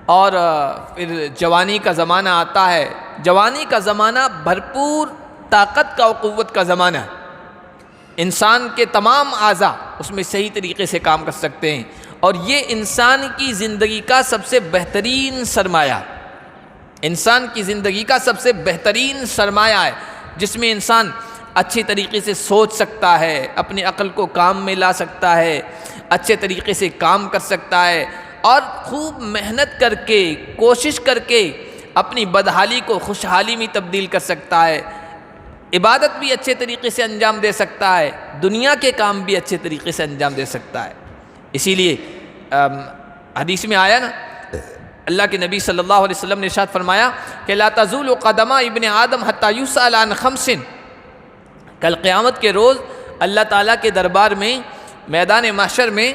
اور پھر جوانی کا زمانہ آتا ہے۔ جوانی کا زمانہ بھرپور طاقت کا و قوت کا زمانہ ہے، انسان کے تمام اعضاء اس میں صحیح طریقے سے کام کر سکتے ہیں، اور یہ انسان کی زندگی کا سب سے بہترین سرمایہ، انسان کی زندگی کا سب سے بہترین سرمایہ ہے، جس میں انسان اچھی طریقے سے سوچ سکتا ہے، اپنی عقل کو کام میں لا سکتا ہے، اچھے طریقے سے کام کر سکتا ہے، اور خوب محنت کر کے کوشش کر کے اپنی بدحالی کو خوشحالی میں تبدیل کر سکتا ہے، عبادت بھی اچھے طریقے سے انجام دے سکتا ہے، دنیا کے کام بھی اچھے طریقے سے انجام دے سکتا ہے۔ اسی لیے حدیث میں آیا نا، اللہ کے نبی صلی اللہ علیہ وسلم نے ارشاد فرمایا کہ لا تزول قدم ابن آدم حتی یسأل عن خمس، کل قیامت کے روز اللہ تعالیٰ کے دربار میں میدان محشر میں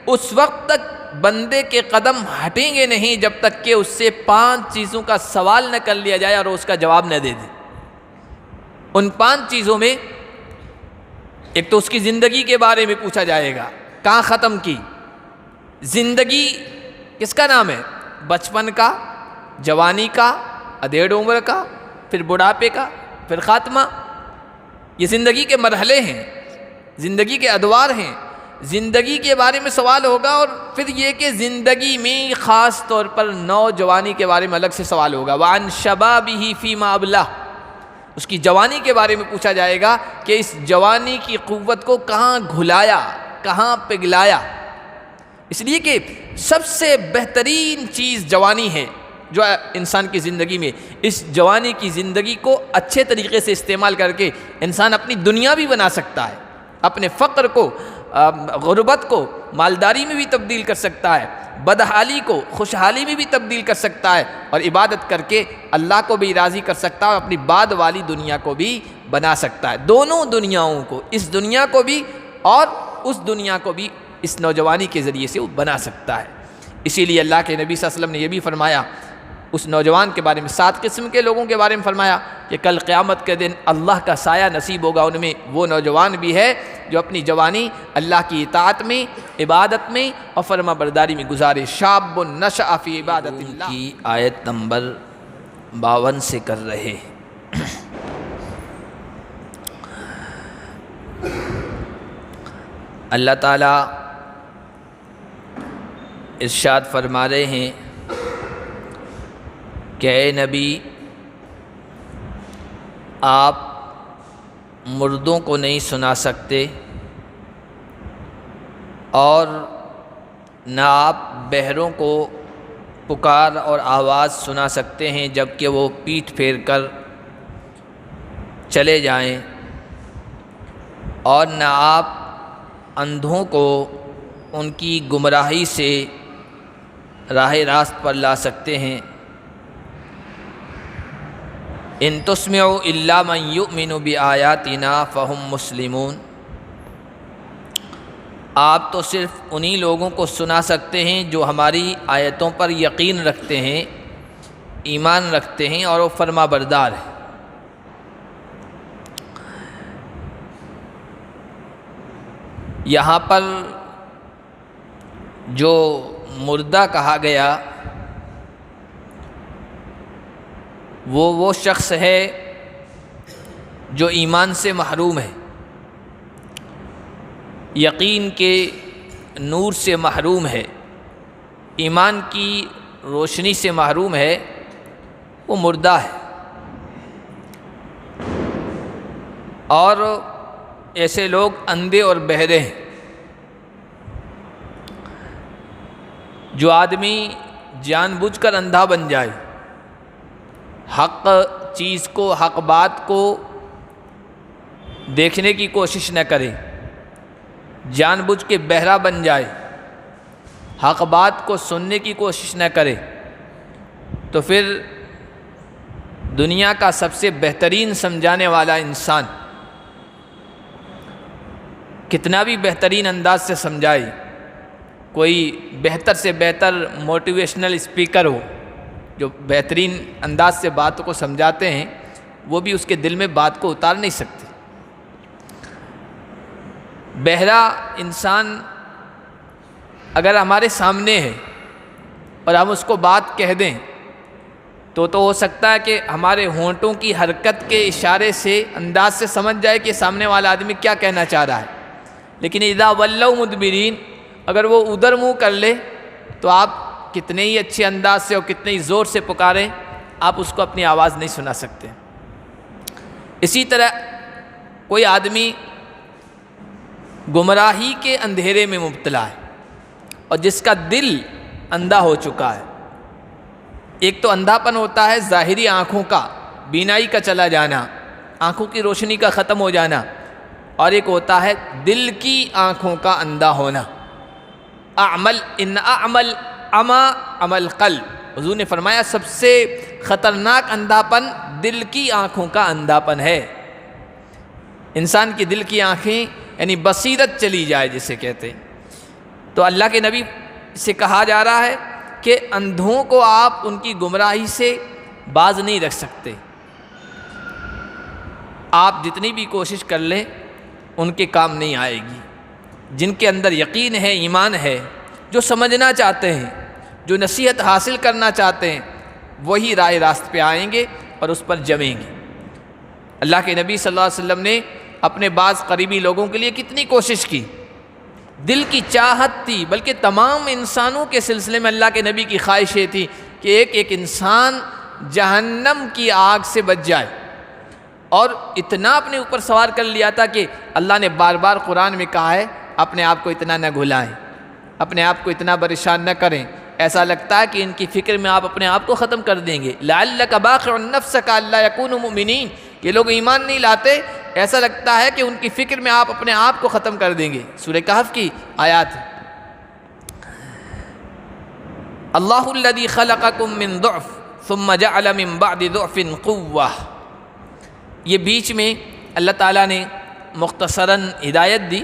اس وقت تک بندے کے قدم ہٹیں گے نہیں جب تک کہ اس سے 5 چیزوں کا سوال نہ کر لیا جائے اور اس کا جواب نہ دے دے۔ ان 5 چیزوں میں ایک تو اس کی زندگی کے بارے میں پوچھا جائے گا، کہاں ختم کی زندگی، کس کا نام ہے؟ بچپن کا، جوانی کا، ادھیڑ عمر کا، پھر بڑھاپے کا، پھر خاتمہ۔ یہ زندگی کے مرحلے ہیں، زندگی کے ادوار ہیں، زندگی کے بارے میں سوال ہوگا، اور پھر یہ کہ زندگی میں خاص طور پر نوجوانی کے بارے میں الگ سے سوال ہوگا۔ وَعَنْ شَبَابِهِ فِيمَا أَبْلَهُ، اس کی جوانی کے بارے میں پوچھا جائے گا کہ اس جوانی کی قوت کو کہاں گھلایا، کہاں پگھلایا۔ اس لیے کہ سب سے بہترین چیز جوانی ہے جو انسان کی زندگی میں، اس جوانی کی زندگی کو اچھے طریقے سے استعمال کر کے انسان اپنی دنیا بھی بنا سکتا ہے، اپنے فقر کو، غربت کو مالداری میں بھی تبدیل کر سکتا ہے، بدحالی کو خوشحالی میں بھی تبدیل کر سکتا ہے، اور عبادت کر کے اللہ کو بھی راضی کر سکتا ہے، اور اپنی بعد والی دنیا کو بھی بنا سکتا ہے۔ دونوں دنیاؤں کو، اس دنیا کو بھی اور اس دنیا کو بھی اس نوجوانی کے ذریعے سے وہ بنا سکتا ہے۔ اسی لیے اللہ کے نبی صلی اللہ علیہ وسلم نے یہ بھی فرمایا اس نوجوان کے بارے میں، 7 قسم کے لوگوں کے بارے میں فرمایا کہ کل قیامت کے دن اللہ کا سایہ نصیب ہوگا، ان میں وہ نوجوان بھی ہے جو اپنی جوانی اللہ کی اطاعت میں، عبادت میں اور فرما برداری میں گزارے۔ شاب نشأ فی عبادت اللہ کی آیت نمبر 52 سے کر رہے۔ اللہ تعالیٰ ارشاد فرما رہے ہیں کہ اے نبی، آپ مردوں کو نہیں سنا سکتے اور نہ آپ بہروں کو پکار اور آواز سنا سکتے ہیں جب کہ وہ پیٹھ پھیر کر چلے جائیں، اور نہ آپ اندھوں کو ان کی گمراہی سے راہ راست پر لا سکتے ہیں۔ ان تسمعوا الا من یؤمن بآیاتنا فہم مسلمون، آپ تو صرف انہی لوگوں کو سنا سکتے ہیں جو ہماری آیتوں پر یقین رکھتے ہیں، ایمان رکھتے ہیں اور وہ فرما بردار ہیں۔ یہاں پر جو مردہ کہا گیا وہ شخص ہے جو ایمان سے محروم ہے، یقین کے نور سے محروم ہے، ایمان کی روشنی سے محروم ہے، وہ مردہ ہے۔ اور ایسے لوگ اندھے اور بہرے ہیں۔ جو آدمی جان بوجھ کر اندھا بن جائے، حق چیز کو، حق بات کو دیکھنے کی کوشش نہ کرے، جان بوجھ کے بہرا بن جائے، حق بات کو سننے کی کوشش نہ کرے، تو پھر دنیا کا سب سے بہترین سمجھانے والا انسان کتنا بھی بہترین انداز سے سمجھائے، کوئی بہتر سے بہتر موٹیویشنل اسپیکر ہو جو بہترین انداز سے بات کو سمجھاتے ہیں، وہ بھی اس کے دل میں بات کو اتار نہیں سکتے۔ بہرا انسان اگر ہمارے سامنے ہے اور ہم اس کو بات کہہ دیں تو ہو سکتا ہے کہ ہمارے ہونٹوں کی حرکت کے اشارے سے انداز سے سمجھ جائے کہ سامنے والا آدمی کیا کہنا چاہ رہا ہے، لیکن اذا ولوا مدبرین، اگر وہ ادھر منہ کر لے تو آپ کتنے ہی اچھے انداز سے اور کتنے ہی زور سے پکاریں، آپ اس کو اپنی آواز نہیں سنا سکتے۔ اسی طرح کوئی آدمی گمراہی کے اندھیرے میں مبتلا ہے اور جس کا دل اندھا ہو چکا ہے، ایک تو اندھاپن ہوتا ہے ظاہری آنکھوں کا، بینائی کا چلا جانا، آنکھوں کی روشنی کا ختم ہو جانا، اور ایک ہوتا ہے دل کی آنکھوں کا اندھا ہونا۔ ان اعمل اما عمل قلب، حضور نے فرمایا سب سے خطرناک اندھاپن دل کی آنکھوں کا اندھاپن ہے۔ انسان کی دل کی آنکھیں یعنی بصیرت چلی جائے جسے کہتے ہیں۔ تو اللہ کے نبی سے کہا جا رہا ہے کہ اندھوں کو آپ ان کی گمراہی سے باز نہیں رکھ سکتے، آپ جتنی بھی کوشش کر لیں ان کے کام نہیں آئے گی۔ جن کے اندر یقین ہے، ایمان ہے، جو سمجھنا چاہتے ہیں، جو نصیحت حاصل کرنا چاہتے ہیں، وہی راہ راست پہ آئیں گے اور اس پر جمیں گے۔ اللہ کے نبی صلی اللہ علیہ وسلم نے اپنے بعض قریبی لوگوں کے لیے کتنی کوشش کی، دل کی چاہت تھی، بلکہ تمام انسانوں کے سلسلے میں اللہ کے نبی کی خواہش یہ تھی کہ ایک ایک انسان جہنم کی آگ سے بچ جائے، اور اتنا اپنے اوپر سوار کر لیا تھا کہ اللہ نے بار بار قرآن میں کہا ہے اپنے آپ کو اتنا نہ گھلائیں، اپنے آپ کو اتنا پریشان نہ کریں، ایسا لگتا ہے کہ ان کی فکر میں آپ اپنے آپ کو ختم کر دیں گے۔ لعلک باخع نفسک الا یکونوا مؤمنین، یہ لوگ ایمان نہیں لاتے، ایسا لگتا ہے کہ ان کی فکر میں آپ اپنے آپ کو ختم کر دیں گے۔ سورہ کہف کی آیات۔ اللہ الذی خلقکم من ضعف ثم جعل من بعد ضعف قوة، یہ بیچ میں اللہ تعالیٰ نے مختصراً ہدایت دی،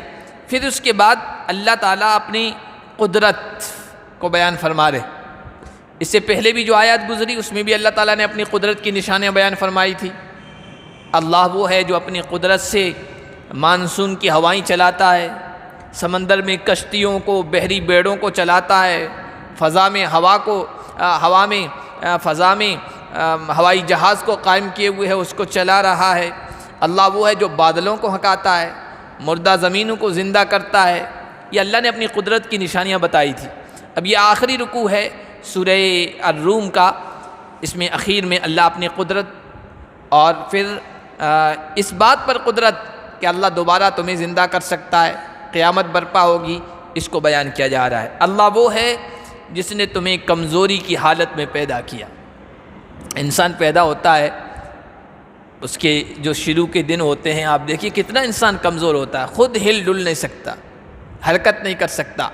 پھر اس کے بعد اللہ تعالیٰ اپنی قدرت کو بیان فرما رہے۔ اس سے پہلے بھی جو آیات گزری اس میں بھی اللہ تعالیٰ نے اپنی قدرت کی نشانیاں بیان فرمائی تھی۔ اللہ وہ ہے جو اپنی قدرت سے مانسون کی ہوائیں چلاتا ہے، سمندر میں کشتیوں کو، بحری بیڑوں کو چلاتا ہے، فضا میں ہوائی جہاز کو قائم کیے ہوئے ہے، اس کو چلا رہا ہے۔ اللہ وہ ہے جو بادلوں کو ہھکاتا ہے، مردہ زمینوں کو زندہ کرتا ہے۔ یہ اللہ نے اپنی قدرت کی نشانیاں بتائی تھی۔ اب یہ آخری رکوع ہے سورہ الروم کا، اس میں اخیر میں اللہ اپنی قدرت اور پھر اس بات پر قدرت کہ اللہ دوبارہ تمہیں زندہ کر سکتا ہے، قیامت برپا ہوگی، اس کو بیان کیا جا رہا ہے۔ اللہ وہ ہے جس نے تمہیں کمزوری کی حالت میں پیدا کیا۔ انسان پیدا ہوتا ہے، اس کے جو شروع کے دن ہوتے ہیں، آپ دیکھیے کتنا انسان کمزور ہوتا ہے، خود ہل ڈل نہیں سکتا، حرکت نہیں کر سکتا،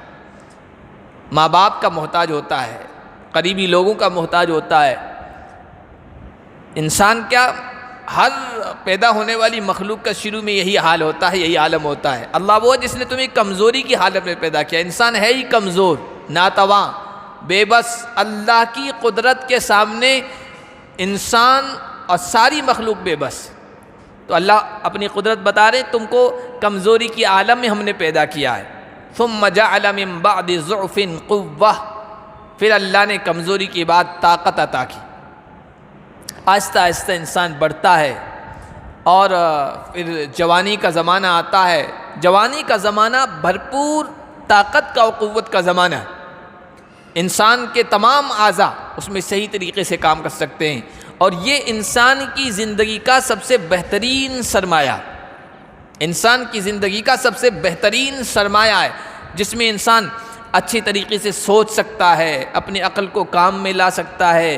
ماں باپ کا محتاج ہوتا ہے، قریبی لوگوں کا محتاج ہوتا ہے۔ انسان کیا، ہر پیدا ہونے والی مخلوق کا شروع میں یہی حال ہوتا ہے، یہی عالم ہوتا ہے۔ اللہ وہ جس نے تمہیں کمزوری کی حالت میں پیدا کیا۔ انسان ہے ہی کمزور، ناتواں، بے بس۔ اللہ کی قدرت کے سامنے انسان اور ساری مخلوق بے بس۔ تو اللہ اپنی قدرت بتا رہے تم کو کمزوری کی عالم میں ہم نے پیدا کیا ہے۔ ثم جعل من بعد ضعف قوة، پھر اللہ نے کمزوری کے بعد طاقت عطا کی۔ آہستہ آہستہ انسان بڑھتا ہے اور پھر جوانی کا زمانہ آتا ہے۔ جوانی کا زمانہ بھرپور طاقت کا اور قوت کا زمانہ ہے۔ انسان کے تمام اعضاء اس میں صحیح طریقے سے کام کر سکتے ہیں، اور یہ انسان کی زندگی کا سب سے بہترین سرمایہ، انسان کی زندگی کا سب سے بہترین سرمایہ ہے، جس میں انسان اچھی طریقے سے سوچ سکتا ہے، اپنی عقل کو کام میں لا سکتا ہے،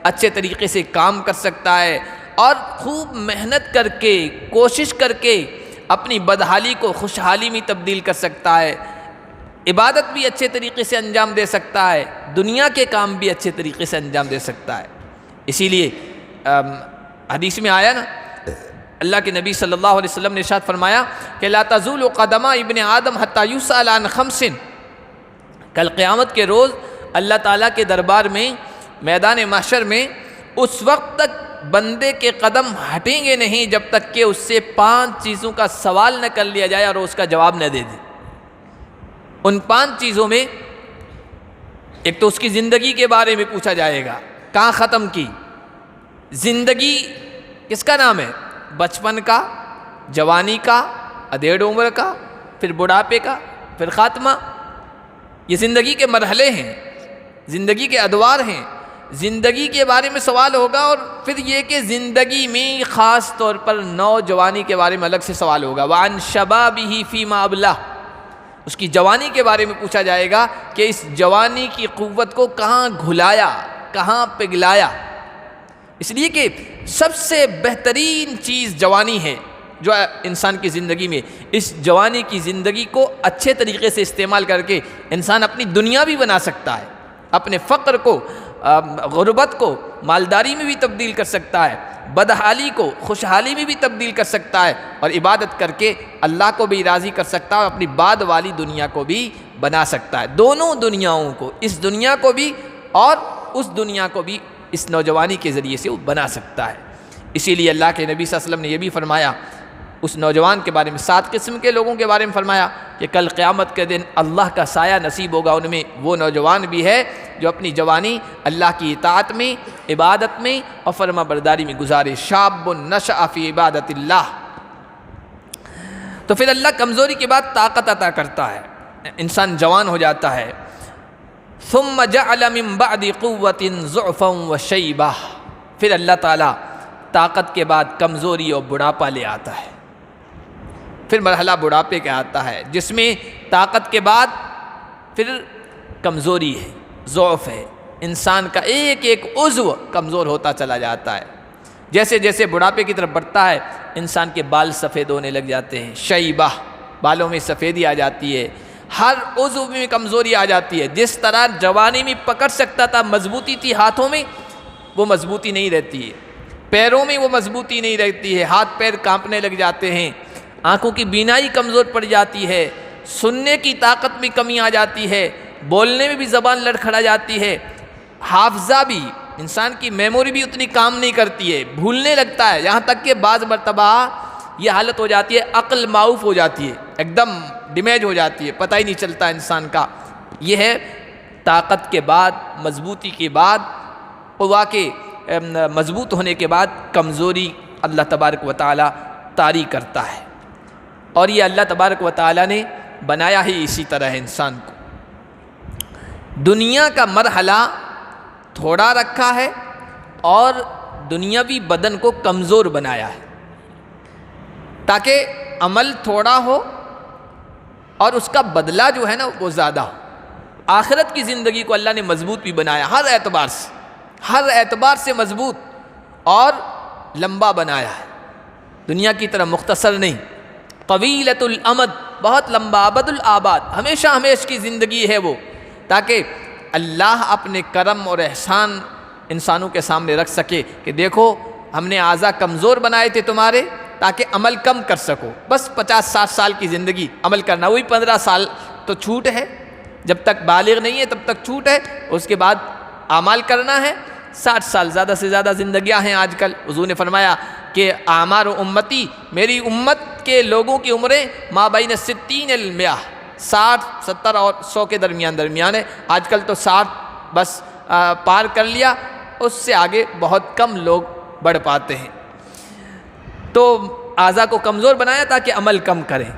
اچھے طریقے سے کام کر سکتا ہے، اور خوب محنت کر کے، کوشش کر کے اپنی بدحالی کو خوشحالی میں تبدیل کر سکتا ہے، عبادت بھی اچھے طریقے سے انجام دے سکتا ہے، دنیا کے کام بھی اچھے طریقے سے انجام دے سکتا ہے۔ اسی لیے حدیث میں آیا نا، اللہ کے نبی صلی اللہ علیہ وسلم نے ارشاد فرمایا کہ لا تزول قدم ابن آدم حتی یسأل عن خمس، کل قیامت کے روز اللہ تعالیٰ کے دربار میں، میدان محشر میں، اس وقت تک بندے کے قدم ہٹیں گے نہیں جب تک کہ اس سے 5 چیزوں کا سوال نہ کر لیا جائے اور اس کا جواب نہ دے دے۔ ان 5 چیزوں میں ایک تو اس کی زندگی کے بارے میں پوچھا جائے گا، کہاں ختم کی زندگی، کس کا نام ہے؟ بچپن کا، جوانی کا، ادھیڑ عمر کا، پھر بڑھاپے کا، پھر خاتمہ۔ یہ زندگی کے مرحلے ہیں، زندگی کے ادوار ہیں، زندگی کے بارے میں سوال ہوگا۔ اور پھر یہ کہ زندگی میں خاص طور پر نوجوانی کے بارے میں الگ سے سوال ہوگا، وَعَنْ شَبَابِهِ فِيمَا أَبْلَاهُ، اس کی جوانی کے بارے میں پوچھا جائے گا کہ اس جوانی کی قوت کو کہاں گھلایا، کہاں پگھلایا۔ اس لیے کہ سب سے بہترین چیز جوانی ہے جو انسان کی زندگی میں، اس جوانی کی زندگی کو اچھے طریقے سے استعمال کر کے انسان اپنی دنیا بھی بنا سکتا ہے، اپنے فقر کو، غربت کو مالداری میں بھی تبدیل کر سکتا ہے، بدحالی کو خوشحالی میں بھی تبدیل کر سکتا ہے، اور عبادت کر کے اللہ کو بھی راضی کر سکتا ہے اور اپنی بعد والی دنیا کو بھی بنا سکتا ہے۔ دونوں دنیاؤں کو، اس دنیا کو بھی اور اس دنیا کو بھی اس نوجوانی کے ذریعے سے وہ بنا سکتا ہے۔ اسی لیے اللہ کے نبی صلی اللہ علیہ وسلم نے یہ بھی فرمایا اس نوجوان کے بارے میں، 7 قسم کے لوگوں کے بارے میں فرمایا کہ کل قیامت کے دن اللہ کا سایہ نصیب ہوگا، ان میں وہ نوجوان بھی ہے جو اپنی جوانی اللہ کی اطاعت میں، عبادت میں اور فرما برداری میں گزارے۔ شاب نشأ فی عبادت اللہ۔ تو پھر اللہ کمزوری کے بعد طاقت عطا کرتا ہے، انسان جوان ہو جاتا ہے۔ ثم جعل من بعد قوت ضعفا وشیبہ، پھر اللہ تعالیٰ طاقت کے بعد کمزوری اور بڑھاپا لے آتا ہے۔ پھر مرحلہ بڑھاپے کا آتا ہے جس میں طاقت کے بعد پھر کمزوری ہے، ضعف ہے، انسان کا ایک ایک عضو کمزور ہوتا چلا جاتا ہے۔ جیسے جیسے بڑھاپے کی طرف بڑھتا ہے انسان کے بال سفید ہونے لگ جاتے ہیں، شیبہ، بالوں میں سفیدی آ جاتی ہے، ہر عضو میں کمزوری آ جاتی ہے۔ جس طرح جوانی میں پکڑ سکتا تھا، مضبوطی تھی ہاتھوں میں، وہ مضبوطی نہیں رہتی ہے، پیروں میں وہ مضبوطی نہیں رہتی ہے، ہاتھ پیر کانپنے لگ جاتے ہیں، آنکھوں کی بینائی کمزور پڑ جاتی ہے، سننے کی طاقت میں کمی آ جاتی ہے، بولنے میں بھی زبان لڑکھڑا جاتی ہے، حافظہ بھی، انسان کی میموری بھی اتنی کام نہیں کرتی ہے، بھولنے لگتا ہے، یہاں تک کہ بعض مرتبہ یہ حالت ہو جاتی ہے عقل معاف ہو جاتی ہے، ایک دم ڈیمیج ہو جاتی ہے، پتہ ہی نہیں چلتا انسان کا۔ یہ ہے طاقت کے بعد، مضبوطی کے بعد، قوا کے مضبوط ہونے کے بعد کمزوری اللہ تبارک و تعالیٰ طاری کرتا ہے، اور یہ اللہ تبارک و تعالیٰ نے بنایا ہی اسی طرح ہے انسان کو۔ دنیا کا مرحلہ تھوڑا رکھا ہے اور دنیاوی بدن کو کمزور بنایا ہے تاکہ عمل تھوڑا ہو اور اس کا بدلہ جو ہے نا وہ زیادہ ہو۔ آخرت کی زندگی کو اللہ نے مضبوط بھی بنایا، ہر اعتبار سے مضبوط اور لمبا بنایا ہے، دنیا کی طرح مختصر نہیں۔ طویلۃ الامد، بہت لمبا، ابد الآباد، ہمیشہ کی زندگی ہے وہ، تاکہ اللہ اپنے کرم اور احسان انسانوں کے سامنے رکھ سکے کہ دیکھو ہم نے اعضاء کمزور بنائے تھے تمہارے تاکہ عمل کم کر سکو۔ بس 50-60 سال کی زندگی عمل کرنا، وہی 15 سال تو چھوٹ ہے، جب تک بالغ نہیں ہے تب تک چھوٹ ہے، اس کے بعد اعمال کرنا ہے۔ 60 سال زیادہ سے زیادہ زندگیاں ہیں آج کل۔ حضور نے فرمایا کہ اعمار امتی، میری امت کے لوگوں کی عمریں ما بین 60 المئہ، 60، 70 اور 100 کے درمیان ہے۔ آج کل تو 60 بس پار کر لیا، اس سے آگے بہت کم لوگ بڑھ پاتے ہیں۔ تو اعضاء کو کمزور بنایا تاکہ عمل کم کریں،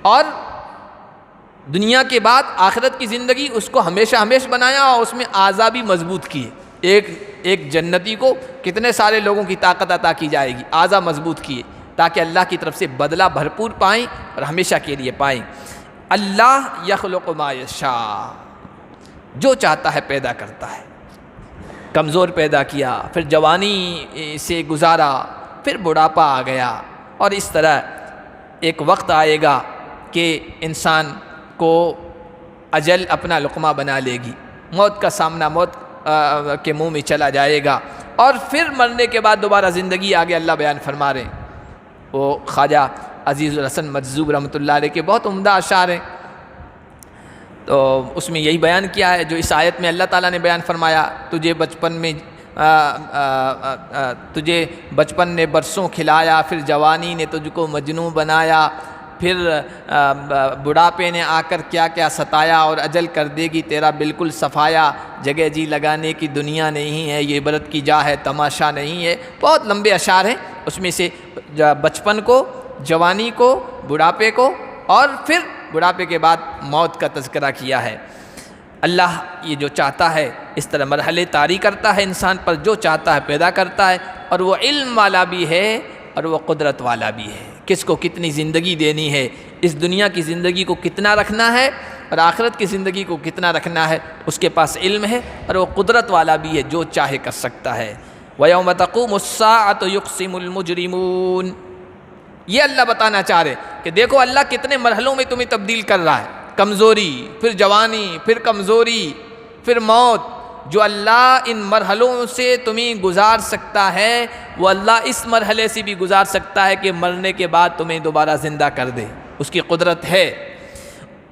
اور دنیا کے بعد آخرت کی زندگی اس کو ہمیشہ بنایا اور اس میں اعضاء بھی مضبوط کیے۔ ایک جنتی کو کتنے سارے لوگوں کی طاقت عطا کی جائے گی، اعضاء مضبوط کیے تاکہ اللہ کی طرف سے بدلہ بھرپور پائیں اور ہمیشہ کے لیے پائیں۔ اللہ یخلق ما یشاء، جو چاہتا ہے پیدا کرتا ہے۔ کمزور پیدا کیا، پھر جوانی سے گزارا، پھر بڑھاپا آ گیا، اور اس طرح ایک وقت آئے گا کہ انسان کو اجل اپنا لقمہ بنا لے گی، موت کا سامنا، موت کے منہ میں چلا جائے گا، اور پھر مرنے کے بعد دوبارہ زندگی آگے اللہ بیان فرما رہے ہیں۔ وہ خواجہ عزیز الحسن مجذوب رحمۃ اللہ علیہ کے بہت عمدہ اشعار ہیں، تو اس میں یہی بیان کیا ہے جو اس آیت میں اللہ تعالیٰ نے بیان فرمایا، تجھے بچپن نے برسوں کھلایا، پھر جوانی نے تجھ کو مجنوں بنایا، پھر بڑھاپے نے آ کر کیا کیا ستایا اور اجل کر دے گی تیرا بالکل صفایا، جگہ جی لگانے کی دنیا نہیں ہے، یہ عبرت کی جا ہے تماشا نہیں ہے۔ بہت لمبے اشعار ہیں، اس میں سے بچپن کو، جوانی کو، بڑھاپے کو اور پھر بڑھاپے کے بعد موت کا تذکرہ کیا ہے۔ اللہ یہ جو چاہتا ہے اس طرح مرحلے طاری کرتا ہے انسان پر، جو چاہتا ہے پیدا کرتا ہے، اور وہ علم والا بھی ہے اور وہ قدرت والا بھی ہے۔ کس کو کتنی زندگی دینی ہے، اس دنیا کی زندگی کو کتنا رکھنا ہے اور آخرت کی زندگی کو کتنا رکھنا ہے، اس کے پاس علم ہے اور وہ قدرت والا بھی ہے، جو چاہے کر سکتا ہے۔ وَيَوْمَ تَقُومُ السَّاعَةُ يُقْسِمُ الْمُجْرِمُونَ، یہ اللہ بتانا چاہ رہے کہ دیکھو اللہ کتنے مرحلوں میں تمہیں تبدیل کر رہا ہے، کمزوری، پھر جوانی، پھر کمزوری، پھر موت۔ جو اللہ ان مرحلوں سے تمہیں گزار سکتا ہے، وہ اللہ اس مرحلے سے بھی گزار سکتا ہے کہ مرنے کے بعد تمہیں دوبارہ زندہ کر دے، اس کی قدرت ہے۔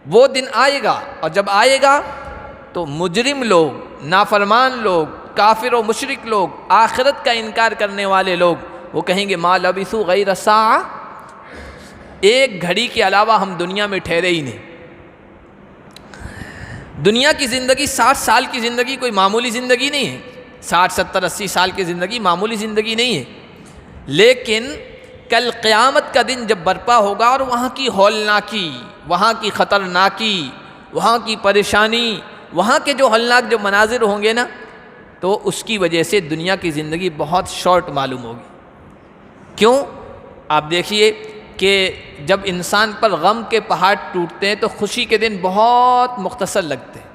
وہ دن آئے گا، اور جب آئے گا تو مجرم لوگ، نافرمان لوگ، کافر و مشرک لوگ، آخرت کا انکار کرنے والے لوگ، وہ کہیں گے ما لبثوا غیر ساعہ، ایک گھڑی کے علاوہ ہم دنیا میں ٹھہرے ہی نہیں۔ دنیا کی زندگی 60 سال کی زندگی کوئی معمولی زندگی نہیں ہے، 60 70 80 سال کی زندگی معمولی زندگی نہیں ہے، لیکن کل قیامت کا دن جب برپا ہوگا اور وہاں کی ہولناکی، وہاں کی خطرناکی، وہاں کی پریشانی، وہاں کے جو ہولناک جو مناظر ہوں گے نا، تو اس کی وجہ سے دنیا کی زندگی بہت شارٹ معلوم ہوگی۔ کیوں؟ آپ دیکھیے کہ جب انسان پر غم کے پہاڑ ٹوٹتے ہیں تو خوشی کے دن بہت مختصر لگتے ہیں،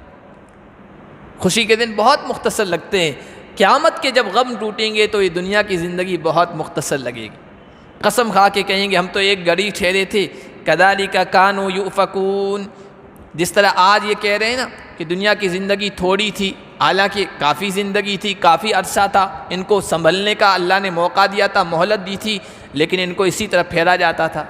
خوشی کے دن بہت مختصر لگتے ہیں۔ قیامت کے جب غم ٹوٹیں گے تو یہ دنیا کی زندگی بہت مختصر لگے گی۔ قسم کھا کے کہیں گے ہم تو ایک گھڑی ٹھہرے تھے، کذالک کانوا یؤفکون، جس طرح آج یہ کہہ رہے ہیں نا کہ دنیا کی زندگی تھوڑی تھی، حالانکہ کافی زندگی تھی، کافی عرصہ تھا، ان کو سنبھلنے کا اللہ نے موقع دیا تھا، مہلت دی تھی، لیکن ان کو اسی طرح پھیرا جاتا تھا۔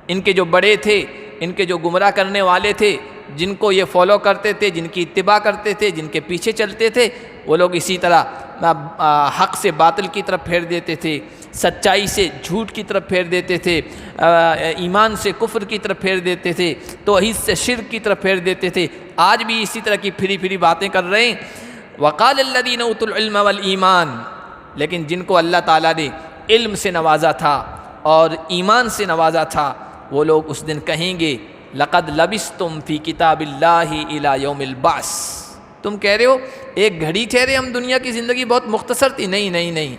ان کے جو بڑے تھے، ان کے جو گمراہ کرنے والے تھے، جن کو یہ فالو کرتے تھے، جن کی اتباع کرتے تھے، جن کے پیچھے چلتے تھے، وہ لوگ اسی طرح حق سے باطل کی طرف پھیر دیتے تھے، سچائی سے جھوٹ کی طرف پھیر دیتے تھے، ایمان سے کفر کی طرف پھیر دیتے تھے، توحید سے شرک کی طرف پھیر دیتے تھے۔ آج بھی اسی طرح کی پھری پھری باتیں کر رہے ہیں۔ وقال الذین اوتوا العلم والایمان، لیکن جن کو اللہ تعالیٰ نے علم سے نوازا تھا اور ایمان سے نوازا تھا، وہ لوگ اس دن کہیں گے لقد لبثتم فی کتاب اللہ الی یوم البعث، تم کہہ رہے ہو ایک گھڑی ٹھہرے ہم، دنیا کی زندگی بہت مختصر تھی۔ نہیں نہیں نہیں،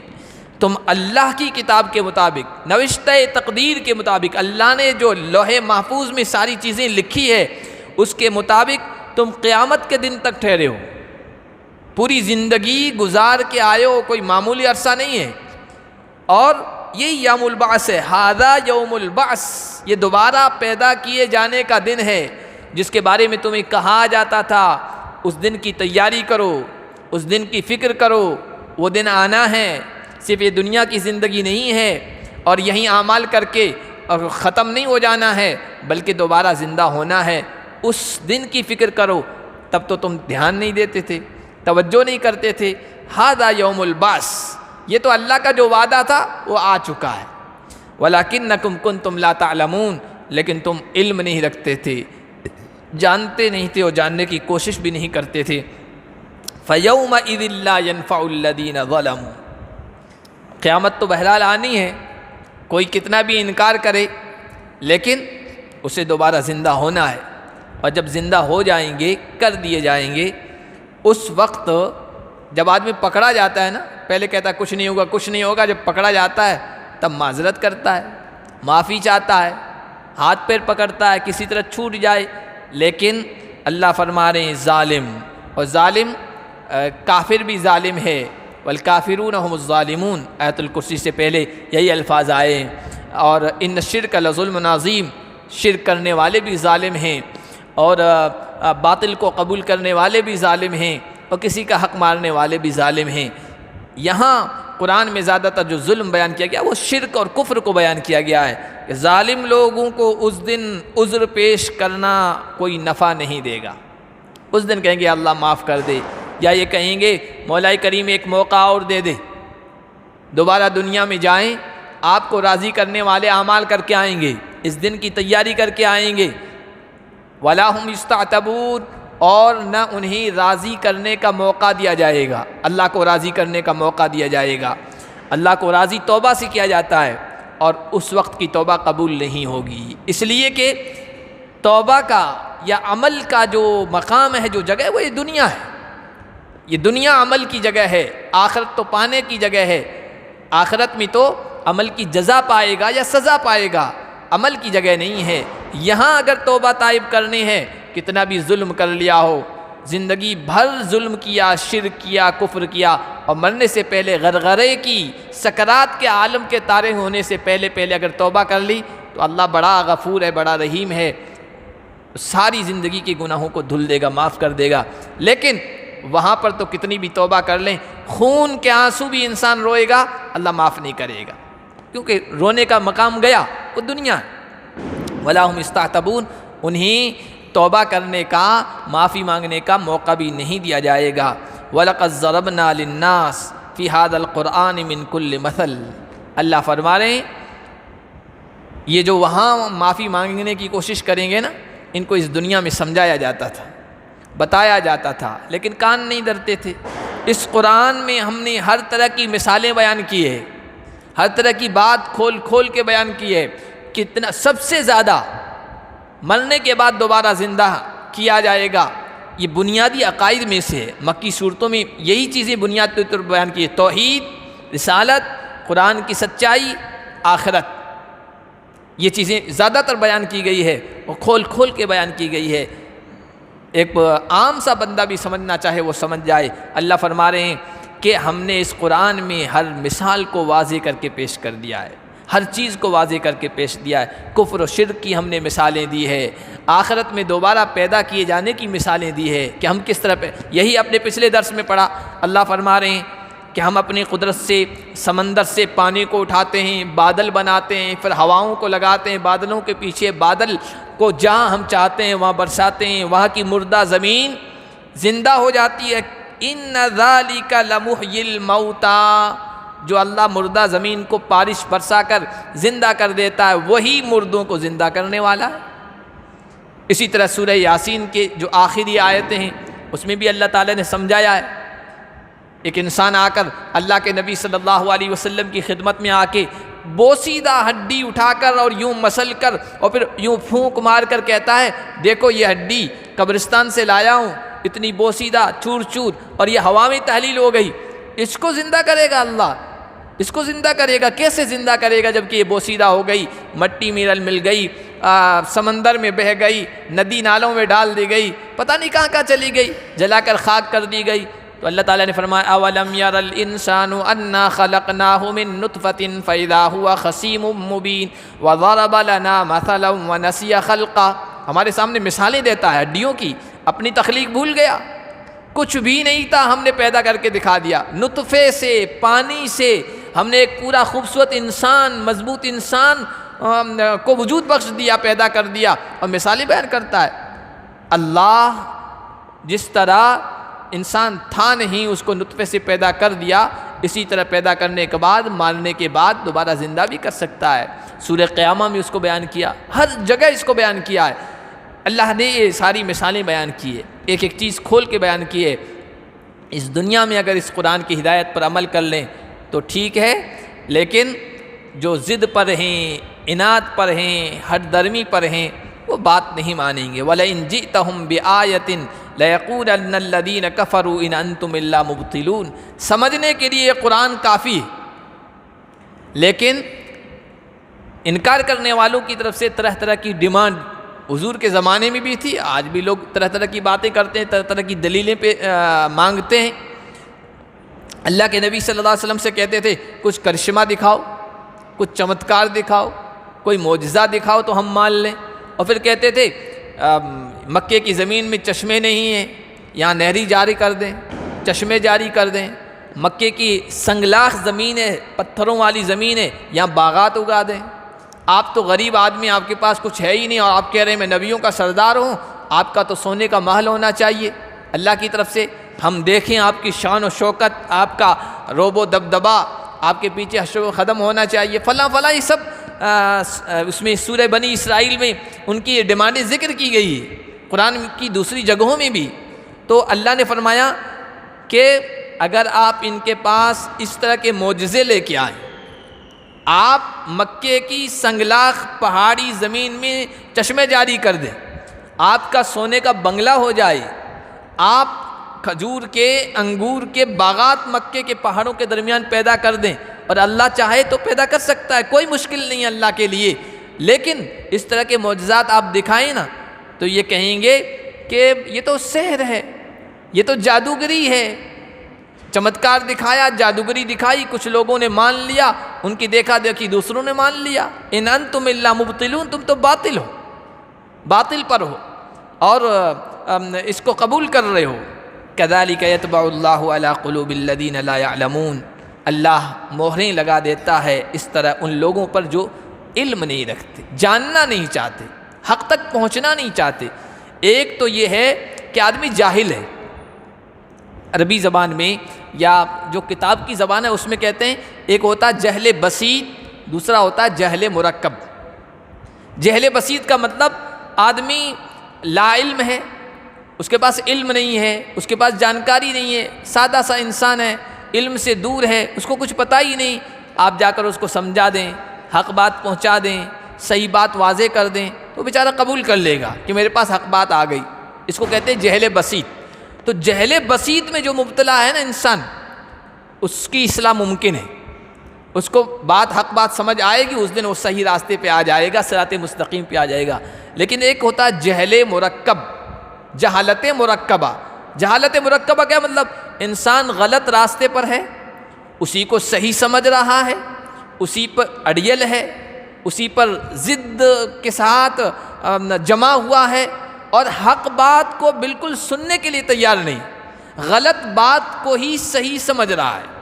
تم اللہ کی کتاب کے مطابق، نوشتہ تقدیر کے مطابق، اللہ نے جو لوح محفوظ میں ساری چیزیں لکھی ہے اس کے مطابق تم قیامت کے دن تک ٹھہرے ہو، پوری زندگی گزار کے آئے ہو، کوئی معمولی عرصہ نہیں ہے۔ اور یہ یوم البعث ہے، ھذا یوم البعث، یہ دوبارہ پیدا کیے جانے کا دن ہے جس کے بارے میں تمہیں کہا جاتا تھا اس دن کی تیاری کرو، اس دن کی فکر کرو، وہ دن آنا ہے۔ صرف یہ دنیا کی زندگی نہیں ہے اور یہیں اعمال کر کے اور ختم نہیں ہو جانا ہے، بلکہ دوبارہ زندہ ہونا ہے۔ اس دن کی فکر کرو۔ تب تو تم دھیان نہیں دیتے تھے، توجہ نہیں کرتے تھے۔ ھذا یوم البعث، یہ تو اللہ کا جو وعدہ تھا وہ آ چکا ہے۔ وَلَكِنَّكُمْ كُنْتُمْ لَا تَعْلَمُونَ، لیکن تم علم نہیں رکھتے تھے، جانتے نہیں تھے اور جاننے کی کوشش بھی نہیں کرتے تھے۔ فَيَوْمَئِذٍ لَا يَنْفَعُ الَّذِينَ ظَلَمُوا، قیامت تو بہرحال آنی ہے، کوئی کتنا بھی انکار کرے لیکن اسے دوبارہ زندہ ہونا ہے، اور جب زندہ ہو جائیں گے، کر دیے جائیں گے، اس وقت جب آدمی پکڑا جاتا ہے نا، پہلے کہتا ہے کچھ نہیں ہوگا کچھ نہیں ہوگا، جب پکڑا جاتا ہے تب معذرت کرتا ہے، معافی چاہتا ہے، ہاتھ پیر پکڑتا ہے کسی طرح چھوٹ جائے، لیکن اللہ فرما رہے ہیں ظالم، اور ظالم کافر بھی ظالم ہے، والکافرون هم الظالمون، آیت الکرسی سے پہلے یہی الفاظ آئے ہیں۔ اور ان الشرک لظلم عظیم، شرک کرنے والے بھی ظالم ہیں، اور باطل کو قبول کرنے والے بھی ظالم ہیں، اور کسی کا حق مارنے والے بھی ظالم ہیں۔ یہاں قرآن میں زیادہ تر جو ظلم بیان کیا گیا وہ شرک اور کفر کو بیان کیا گیا ہے، کہ ظالم لوگوں کو اس دن عذر پیش کرنا کوئی نفع نہیں دے گا۔ اس دن کہیں گے اللہ معاف کر دے، یا یہ کہیں گے مولا کریم ایک موقع اور دے دے، دوبارہ دنیا میں جائیں، آپ کو راضی کرنے والے اعمال کر کے آئیں گے، اس دن کی تیاری کر کے آئیں گے۔ وَلَا هُمْ يُسْتَعْتَبُونَ، اور نہ انہیں راضی کرنے کا موقع دیا جائے گا، اللہ کو راضی کرنے کا موقع دیا جائے گا۔ اللہ کو راضی توبہ سے کیا جاتا ہے، اور اس وقت کی توبہ قبول نہیں ہوگی، اس لیے کہ توبہ کا یا عمل کا جو مقام ہے، جو جگہ ہے، وہ یہ دنیا ہے۔ یہ دنیا عمل کی جگہ ہے، آخرت تو پانے کی جگہ ہے۔ آخرت میں تو عمل کی جزا پائے گا یا سزا پائے گا، عمل کی جگہ نہیں ہے۔ یہاں اگر توبہ طائب کرنی ہے، کتنا بھی ظلم کر لیا ہو، زندگی بھر ظلم کیا، شرک کیا، کفر کیا، اور مرنے سے پہلے غرغرے کی، سکرات کے عالم کے طارئ ہونے سے پہلے اگر توبہ کر لی تو اللہ بڑا غفور ہے، بڑا رحیم ہے، ساری زندگی کے گناہوں کو دھل دے گا، معاف کر دے گا۔ لیکن وہاں پر تو کتنی بھی توبہ کر لیں، خون کے آنسو بھی انسان روئے گا، اللہ معاف نہیں کرے گا، کیونکہ رونے کا مقام گیا، وہ دنیا ہے۔ وَلَا هُمْ يُسْتَعْتَبُونَ، انہیں توبہ کرنے کا، معافی مانگنے کا موقع بھی نہیں دیا جائے گا۔ وَلَقَدْ ضَرَبْنَا لِلنَّاسِ فِي هَذَا الْقُرْآنِ مِنْ كُلِّ مَثَلٍ، اللہ فرما رہے ہیں یہ جو وہاں معافی مانگنے کی کوشش کریں گے نا، ان کو اس دنیا میں سمجھایا جاتا تھا، بتایا جاتا تھا، لیکن کان نہیں دھرتے تھے۔ اس قرآن میں ہم نے ہر طرح کی مثالیں بیان کی ہے، ہر طرح کی بات کھول کے بیان کی ہے۔ کتنا سب سے زیادہ مرنے کے بعد دوبارہ زندہ کیا جائے گا، یہ بنیادی عقائد میں سے ہے۔ مکی صورتوں میں یہی چیزیں بنیاد کے طور پر بیان کی ہے، توحید، رسالت، قرآن کی سچائی، آخرت، یہ چیزیں زیادہ تر بیان کی گئی ہے اور کھول کے بیان کی گئی ہے۔ ایک عام سا بندہ بھی سمجھنا چاہے وہ سمجھ جائے۔ اللہ فرما رہے ہیں کہ ہم نے اس قرآن میں ہر مثال کو واضح کر کے پیش کر دیا ہے، ہر چیز کو واضح کر کے پیش دیا ہے۔ کفر و شرک کی ہم نے مثالیں دی ہے، آخرت میں دوبارہ پیدا کیے جانے کی مثالیں دی ہے کہ ہم کس طرح یہی اپنے پچھلے درس میں پڑھا۔ اللہ فرما رہے ہیں کہ ہم اپنی قدرت سے سمندر سے پانی کو اٹھاتے ہیں، بادل بناتے ہیں، پھر ہواؤں کو لگاتے ہیں، بادلوں کے پیچھے بادل کو جہاں ہم چاہتے ہیں وہاں برساتے ہیں، وہاں کی مردہ زمین زندہ ہو جاتی ہے۔ ان ذالک لمحیی الموتیٰ، جو اللہ مردہ زمین کو بارش برسا کر زندہ کر دیتا ہے، وہی مردوں کو زندہ کرنے والا ہے۔ اسی طرح سورہ یاسین کے جو آخری آیتیں ہیں اس میں بھی اللہ تعالیٰ نے سمجھایا ہے۔ ایک انسان آ کر اللہ کے نبی صلی اللہ علیہ وسلم کی خدمت میں آ کے بوسیدہ ہڈی اٹھا کر اور یوں مسل کر اور پھر یوں پھونک مار کر کہتا ہے، دیکھو یہ ہڈی قبرستان سے لایا ہوں، اتنی بوسیدہ چور چور، اور یہ ہوا میں تحلیل ہو گئی، اس کو زندہ کرے گا اللہ، اس کو زندہ کرے گا۔ کیسے زندہ کرے گا جبکہ یہ بوسیدہ ہو گئی، مٹی میں مل گئی، سمندر میں بہہ گئی، ندی نالوں میں ڈال دی گئی، پتہ نہیں کہاں کہاں چلی گئی، جلا کر خاک کر دی گئی۔ تو اللہ تعالیٰ نے فرمایا اولم یر الانسان انا خلقناہ من نطفۃ فاذا هو خصیم مبین وضرب لنا مثلا ونسی خلقہ، ہمارے سامنے مثالیں دیتا ہے ہڈیوں کی، اپنی تخلیق بھول گیا، کچھ بھی نہیں تھا، ہم نے پیدا کر کے دکھا دیا، نطفے سے، پانی سے ہم نے ایک پورا خوبصورت انسان، مضبوط انسان کو وجود بخش دیا، پیدا کر دیا، اور مثالیں بیان کرتا ہے۔ اللہ جس طرح انسان تھا نہیں اس کو نطفے سے پیدا کر دیا، اسی طرح پیدا کرنے کے بعد، مارنے کے بعد دوبارہ زندہ بھی کر سکتا ہے۔ سورہ قیامہ میں اس کو بیان کیا، ہر جگہ اس کو بیان کیا ہے۔ اللہ نے یہ ساری مثالیں بیان کی ہے، ایک ایک چیز کھول کے بیان کی ہے۔ اس دنیا میں اگر اس قرآن کی ہدایت پر عمل کر لیں تو ٹھیک ہے، لیکن جو ضد پر ہیں، عناد پر ہیں، ہٹ درمی پر ہیں، وہ بات نہیں مانیں گے۔ وَلَئِن جِئْتَهُمْ بِآيَةٍ لَيَقُولَنَّ الَّذِينَ كَفَرُوا إِنْ أَنْتُمْ إِلَّا مُبْطِلُونَ، سمجھنے کے لیے قرآن کافی ہے، لیکن انکار کرنے والوں کی طرف سے طرح طرح کی ڈیمانڈ حضور کے زمانے میں بھی تھی، آج بھی لوگ طرح طرح کی باتیں کرتے ہیں، طرح طرح کی دلیلیں مانگتے ہیں۔ اللہ کے نبی صلی اللہ علیہ وسلم سے کہتے تھے کچھ کرشمہ دکھاؤ، کچھ چمتکار دکھاؤ، کوئی معجزہ دکھاؤ تو ہم مان لیں، اور پھر کہتے تھے مکے کی زمین میں چشمے نہیں ہیں، یہاں نہری جاری کر دیں، چشمے جاری کر دیں، مکے کی سنگلاخ زمین ہے، پتھروں والی زمین ہے، یہاں باغات اگا دیں۔ آپ تو غریب آدمی، آپ کے پاس کچھ ہے ہی نہیں، اور آپ کہہ رہے ہیں میں نبیوں کا سردار ہوں، آپ کا تو سونے کا محل ہونا چاہیے اللہ کی طرف سے، ہم دیکھیں آپ کی شان و شوکت، آپ کا روب و دبدبا، آپ کے پیچھے حشر و قدم ہونا چاہیے، فلاں فلاں، یہ سب اس میں سورہ بنی اسرائیل میں ان کی ڈیمانڈیں ذکر کی گئی ہے، قرآن کی دوسری جگہوں میں بھی. تو اللہ نے فرمایا کہ اگر آپ ان کے پاس اس طرح کے معجزے لے کے آئیں، آپ مکے کی سنگلاخ پہاڑی زمین میں چشمے جاری کر دیں، آپ کا سونے کا بنگلہ ہو جائے، آپ کھجور کے انگور کے باغات مکے کے پہاڑوں کے درمیان پیدا کر دیں، اور اللہ چاہے تو پیدا کر سکتا ہے، کوئی مشکل نہیں ہے اللہ کے لیے. لیکن اس طرح کے معجزات آپ دکھائیں نا تو یہ کہیں گے کہ یہ تو سحر ہے، یہ تو جادوگری ہے. چمتکار دکھایا، جادوگری دکھائی، کچھ لوگوں نے مان لیا، ان کی دیکھا دیکھی دوسروں نے مان لیا. ان انتم الا مبطلون، تم تو باطل ہو، باطل پر ہو اور اس کو قبول کر رہے ہو. کذالک یطبع اللہ علی قلوب الذین لا یعلمون، اللہ مہریں لگا دیتا ہے اس طرح ان لوگوں پر جو علم نہیں رکھتے، جاننا نہیں چاہتے، حق تک پہنچنا نہیں چاہتے. ایک تو یہ ہے کہ آدمی جاہل ہے، عربی زبان میں یا جو کتاب کی زبان ہے اس میں کہتے ہیں ایک ہوتا ہے جہل بسیط، دوسرا ہوتا ہے جہل مرکب. جہل بسیط کا مطلب آدمی لا علم ہے، اس کے پاس علم نہیں ہے، اس کے پاس جانکاری نہیں ہے، سادہ سا انسان ہے، علم سے دور ہے، اس کو کچھ پتہ ہی نہیں. آپ جا کر اس کو سمجھا دیں، حق بات پہنچا دیں، صحیح بات واضح کر دیں تو بیچارہ قبول کر لے گا کہ میرے پاس حق بات آ گئی. اس کو کہتے ہیں جہل بسیط. تو جہل بسیط میں جو مبتلا ہے نا انسان، اس کی اصلاح ممکن ہے، اس کو حق بات سمجھ آئے گی، اس دن وہ صحیح راستے پہ آ جائے گا، صراط مستقیم پہ آ جائے گا. لیکن ایک ہوتا ہے جہل مرکب، جہالت مرکبہ. جہالت مرکبہ کیا مطلب؟ انسان غلط راستے پر ہے، اسی کو صحیح سمجھ رہا ہے، اسی پر اڑیل ہے، اسی پر ضد کے ساتھ جمع ہوا ہے اور حق بات کو بالکل سننے کے لیے تیار نہیں، غلط بات کو ہی صحیح سمجھ رہا ہے،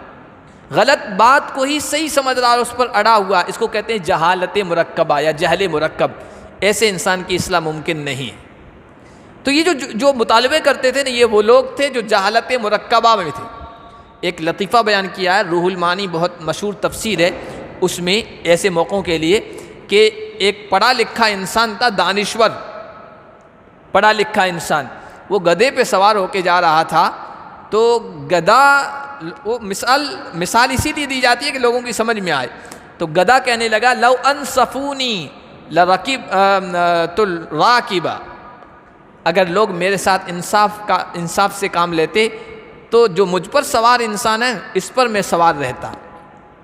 غلط بات کو ہی صحیح سمجھ رہا ہے، اس پر اڑا ہوا. اس کو کہتے ہیں جہالت مرکبہ یا جہل مرکب. ایسے انسان کی اصلاح ممکن نہیں ہے. تو یہ جو مطالبے کرتے تھے نا، یہ وہ لوگ تھے جو جہالت مرکبہ میں تھے. ایک لطیفہ بیان کیا ہے، روح المعانی بہت مشہور تفسیر ہے، اس میں ایسے موقعوں کے لیے کہ ایک پڑھا لکھا انسان تھا، دانشور پڑھا لکھا انسان، وہ گدھے پہ سوار ہو کے جا رہا تھا. تو گدھا، وہ مثال اسی لیے دی جاتی ہے کہ لوگوں کی سمجھ میں آئے. تو گدھا کہنے لگا لو انصفونی لرکبت الراکبہ، اگر لوگ میرے ساتھ انصاف سے کام لیتے تو جو مجھ پر سوار انسان ہے اس پر میں سوار رہتا،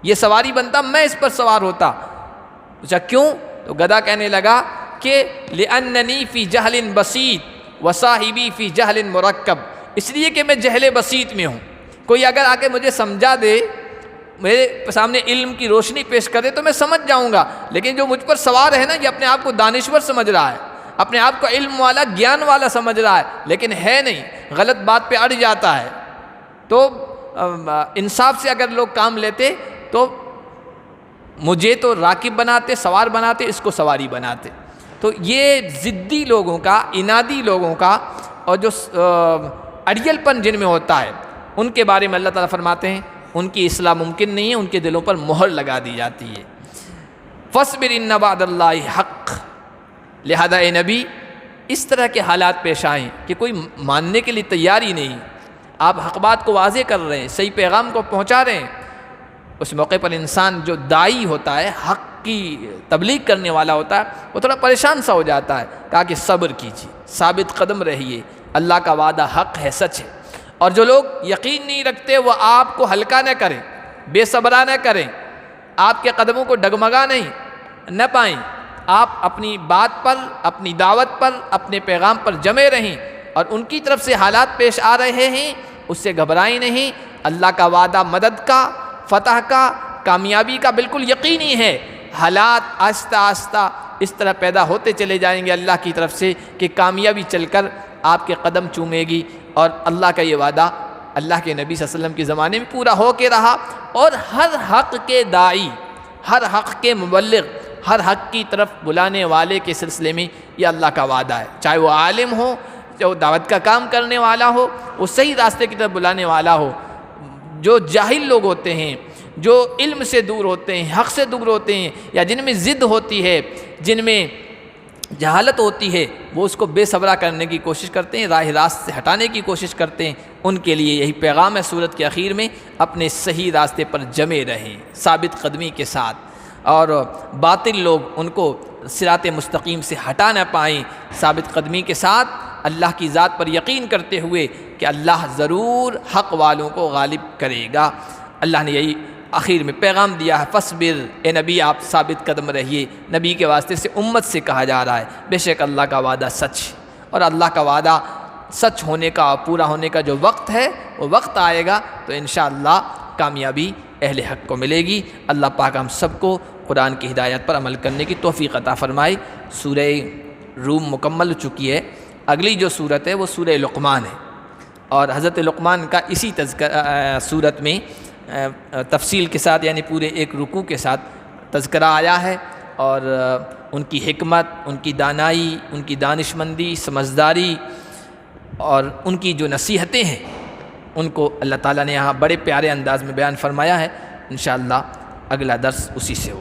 یہ سواری بنتا، میں اس پر سوار ہوتا. پوچھا کیوں؟ تو گدھا کہنے لگا کہ لأننی فی جہل بسیط وصاحبی فی جہل مرکب، اس لیے کہ میں جہل بسیط میں ہوں. کوئی اگر آ کے مجھے سمجھا دے، میرے سامنے علم کی روشنی پیش کرے تو میں سمجھ جاؤں گا، لیکن جو مجھ پر سوار ہے نا، یہ اپنے آپ کو دانشور سمجھ رہا ہے، اپنے آپ کو علم والا، گیان والا سمجھ رہا ہے، لیکن ہے نہیں، غلط بات پہ اڑ جاتا ہے. تو انصاف سے اگر لوگ کام لیتے تو مجھے تو راکب بناتے، سوار بناتے، اس کو سواری بناتے. تو یہ ضدی لوگوں کا، انادی لوگوں کا، اور جو اڑیل پن جن میں ہوتا ہے، ان کے بارے میں اللہ تعالیٰ فرماتے ہیں ان کی اصلاح ممکن نہیں ہے، ان کے دلوں پر مہر لگا دی جاتی ہے. فاصبر ان وعد اللہ حق. لہذا اے نبی اس طرح کے حالات پیش آئیں کہ کوئی ماننے کے لیے تیار ہی نہیں، آپ حق بات کو واضح کر رہے ہیں، صحیح پیغام کو پہنچا رہے ہیں، اس موقع پر انسان جو داعی ہوتا ہے، حق کی تبلیغ کرنے والا ہوتا ہے، وہ تھوڑا پریشان سا ہو جاتا ہے. کہا کہ صبر کیجیے، ثابت قدم رہیے، اللہ کا وعدہ حق ہے، سچ ہے. اور جو لوگ یقین نہیں رکھتے وہ آپ کو ہلکا نہ کریں، بے صبرا نہ کریں، آپ کے قدموں کو ڈگمگا نہ پائیں. آپ اپنی بات پر، اپنی دعوت پر، اپنے پیغام پر جمے رہیں، اور ان کی طرف سے حالات پیش آ رہے ہیں اس سے گھبرائیں نہیں. اللہ کا وعدہ مدد کا، فتح کا، کامیابی کا بالکل یقینی ہے. حالات آہستہ آہستہ اس طرح پیدا ہوتے چلے جائیں گے اللہ کی طرف سے کہ کامیابی چل کر آپ کے قدم چومے گی. اور اللہ کا یہ وعدہ اللہ کے نبی صلی اللہ علیہ وسلم کے زمانے میں پورا ہو کے رہا. اور ہر حق کے داعی، ہر حق کے مبلغ، ہر حق کی طرف بلانے والے کے سلسلے میں یہ اللہ کا وعدہ ہے. چاہے وہ عالم ہو، چاہے وہ دعوت کا کام کرنے والا ہو، وہ صحیح راستے کی طرف بلانے والا ہو. جو جاہل لوگ ہوتے ہیں، جو علم سے دور ہوتے ہیں، حق سے دور ہوتے ہیں، یا جن میں ضد ہوتی ہے، جن میں جہالت ہوتی ہے، وہ اس کو بے صبرا کرنے کی کوشش کرتے ہیں، راہ راست سے ہٹانے کی کوشش کرتے ہیں۔ ان کے لیے یہی پیغام ہے سورت کے اخیر میں، اپنے صحیح راستے پر جمے رہیں ثابت قدمی کے ساتھ، اور باطل لوگ ان کو صراط مستقیم سے ہٹا نہ پائیں، ثابت قدمی کے ساتھ اللہ کی ذات پر یقین کرتے ہوئے کہ اللہ ضرور حق والوں کو غالب کرے گا۔ اللہ نے یہی آخر میں پیغام دیا ہے، فصبر، اے نبی آپ ثابت قدم رہیے۔ نبی کے واسطے سے امت سے کہا جا رہا ہے، بے شک اللہ کا وعدہ سچ، اور اللہ کا وعدہ سچ ہونے کا، پورا ہونے کا جو وقت ہے وہ وقت آئے گا تو انشاءاللہ کامیابی اہل حق کو ملے گی۔ اللہ پاک ہم سب کو قرآن کی ہدایت پر عمل کرنے کی توفیق عطا فرمائے۔ سورہ روم مکمل ہو چکی ہے، اگلی جو صورت ہے وہ سورہ لقمان ہے، اور حضرت لقمان کا اسی صورت میں تفصیل کے ساتھ، یعنی پورے ایک رکوع کے ساتھ تذکرہ آیا ہے، اور ان کی حکمت، ان کی دانائی، ان کی دانشمندی، سمجھداری، اور ان کی جو نصیحتیں ہیں ان کو اللہ تعالیٰ نے یہاں بڑے پیارے انداز میں بیان فرمایا ہے۔ انشاءاللہ اگلا درس اسی سے ہو۔